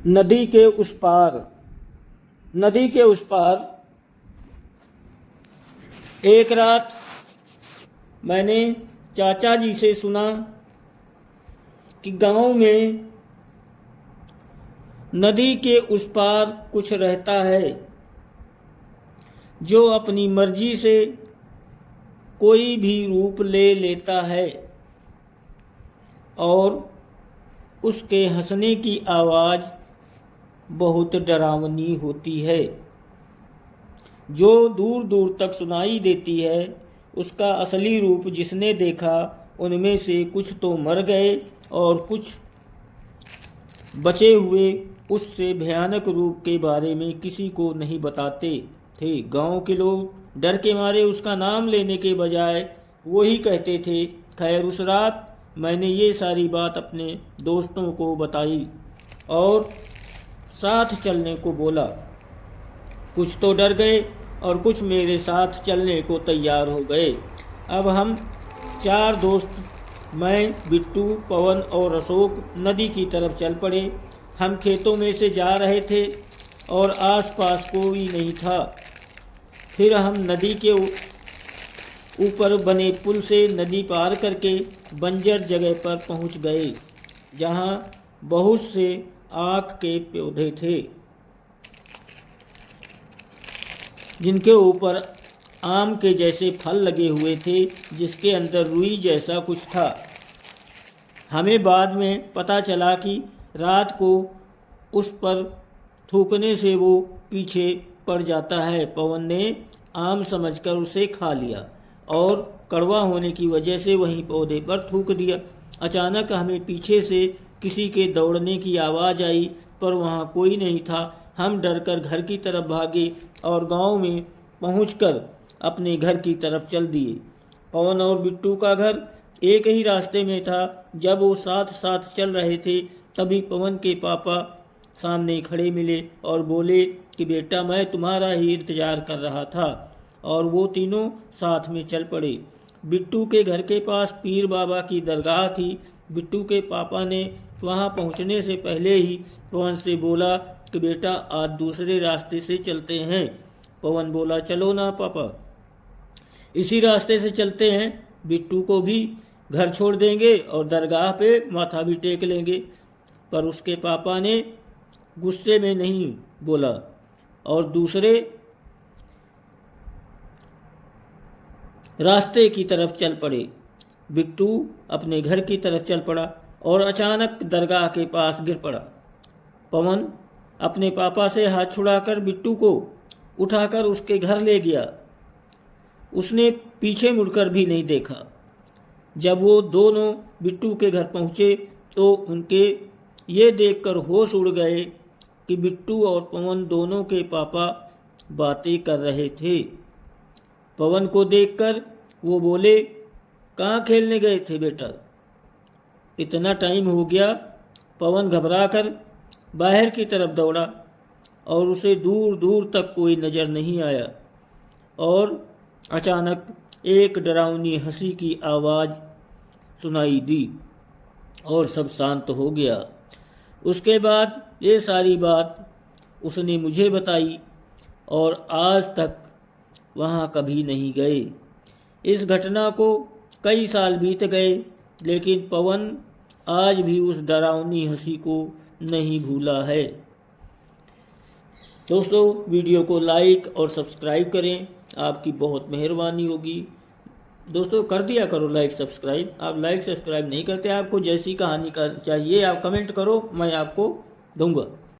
नदी के उस पार। नदी के उस पार एक रात मैंने चाचा जी से सुना कि गांव में नदी के उस पार कुछ रहता है जो अपनी मर्जी से कोई भी रूप ले लेता है और उसके हंसने की आवाज़ बहुत डरावनी होती है, जो दूर दूर तक सुनाई देती है। उसका असली रूप जिसने देखा उनमें से कुछ तो मर गए और कुछ बचे हुए उससे भयानक रूप के बारे में किसी को नहीं बताते थे। गांव के लोग डर के मारे उसका नाम लेने के बजाय वही कहते थे। खैर, उस रात मैंने ये सारी बात अपने दोस्तों को बताई और साथ चलने को बोला। कुछ तो डर गए और कुछ मेरे साथ चलने को तैयार हो गए। अब हम 4 दोस्त, मैं, बिट्टू, पवन और अशोक नदी की तरफ चल पड़े। हम खेतों में से जा रहे थे और आसपास कोई नहीं था। फिर हम नदी के ऊपर बने पुल से नदी पार करके बंजर जगह पर पहुंच गए, जहां बहुत से आक के पौधे थे जिनके ऊपर आम के जैसे फल लगे हुए थे, जिसके अंदर रुई जैसा कुछ था। हमें बाद में पता चला कि रात को उस पर थूकने से वो पीछे पड़ जाता है। पवन ने आम समझकर उसे खा लिया और कड़वा होने की वजह से वहीं पौधे पर थूक दिया। अचानक हमें पीछे से किसी के दौड़ने की आवाज़ आई, पर वहाँ कोई नहीं था। हम डरकर घर की तरफ भागे और गांव में पहुंचकर अपने घर की तरफ चल दिए। पवन और बिट्टू का घर एक ही रास्ते में था। जब वो साथ साथ चल रहे थे तभी पवन के पापा सामने खड़े मिले और बोले कि बेटा, मैं तुम्हारा ही इंतज़ार कर रहा था। और वो तीनों साथ में चल पड़े। बिट्टू के घर के पास पीर बाबा की दरगाह थी। बिट्टू के पापा ने वहाँ पहुँचने से पहले ही पवन से बोला कि बेटा, आज दूसरे रास्ते से चलते हैं। पवन बोला, चलो ना पापा, इसी रास्ते से चलते हैं। बिट्टू को भी घर छोड़ देंगे और दरगाह पे माथा भी टेक लेंगे। पर उसके पापा ने गुस्से में नहीं बोला और दूसरे रास्ते की तरफ चल पड़े। बिट्टू अपने घर की तरफ चल पड़ा और अचानक दरगाह के पास गिर पड़ा। पवन अपने पापा से हाथ छुड़ाकर बिट्टू को उठाकर उसके घर ले गया। उसने पीछे मुड़कर भी नहीं देखा। जब वो दोनों बिट्टू के घर पहुँचे तो उनके ये देखकर होश उड़ गए कि बिट्टू और पवन दोनों के पापा बातें कर रहे थे। पवन को देखकर वो बोले, कहाँ खेलने गए थे बेटा? इतना टाइम हो गया। पवन घबराकर बाहर की तरफ दौड़ा और उसे दूर दूर तक कोई नज़र नहीं आया और अचानक एक डरावनी हंसी की आवाज़ सुनाई दी और सब शांत हो गया। उसके बाद ये सारी बात उसने मुझे बताई और आज तक वहाँ कभी नहीं गए। इस घटना को कई साल बीत गए, लेकिन पवन आज भी उस डरावनी हंसी को नहीं भूला है। दोस्तों, वीडियो को लाइक और सब्सक्राइब करें, आपकी बहुत मेहरबानी होगी। दोस्तों, कर दिया करो लाइक सब्सक्राइब। आप लाइक सब्सक्राइब नहीं करते। आपको जैसी कहानी का चाहिए आप कमेंट करो, मैं आपको दूंगा।